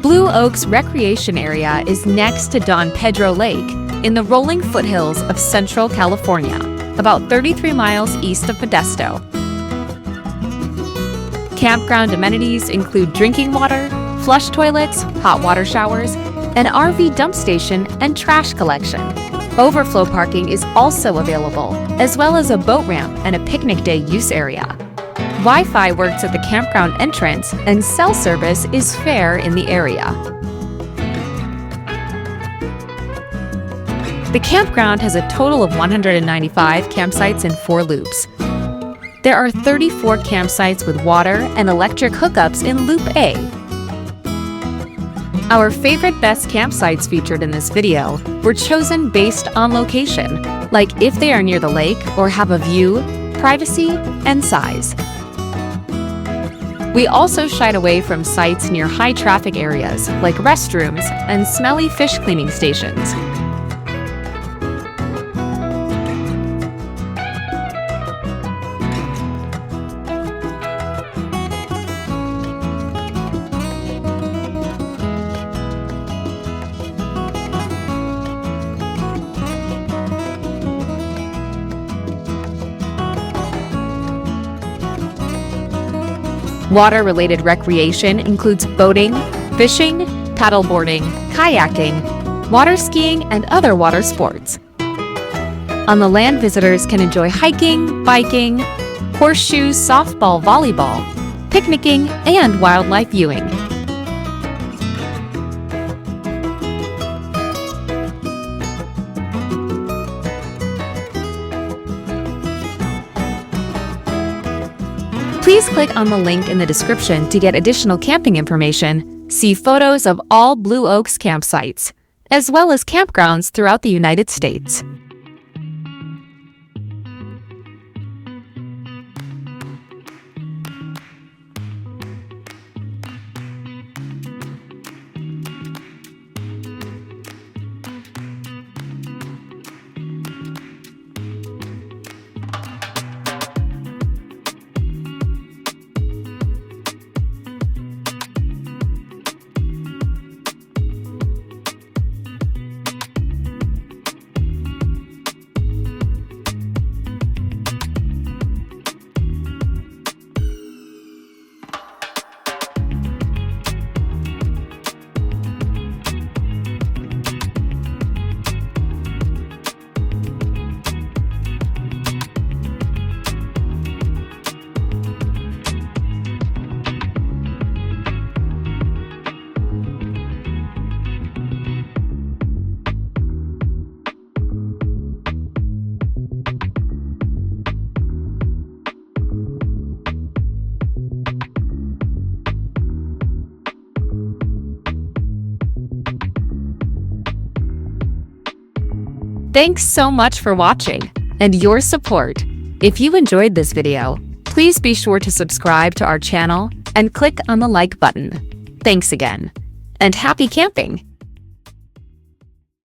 Blue Oaks Recreation Area is next to Don Pedro Lake in the rolling foothills of Central California, about 33 miles east of Modesto. Campground amenities include drinking water, flush toilets, hot water showers, an RV dump station, and trash collection. Overflow parking is also available, as well as a boat ramp and a picnic day use area. Wi-Fi works at the campground entrance, and cell service is fair in the area. The campground has a total of 195 campsites in 4 loops. There are 34 campsites with water and electric hookups in Loop A. Our favorite best campsites featured in this video were chosen based on location, like if they are near the lake or have a view, privacy, and size. We also shied away from sites near high traffic areas like restrooms and smelly fish cleaning stations. Water-related recreation includes boating, fishing, paddleboarding, kayaking, water skiing, and other water sports. On the land, visitors can enjoy hiking, biking, horseshoes, softball, volleyball, picnicking, and wildlife viewing. Please click on the link in the description to get additional camping information, see photos of all Blue Oaks campsites, as well as campgrounds throughout the United States. Thanks so much for watching and your support. If you enjoyed this video, please be sure to subscribe to our channel and click on the like button. Thanks again, and happy camping!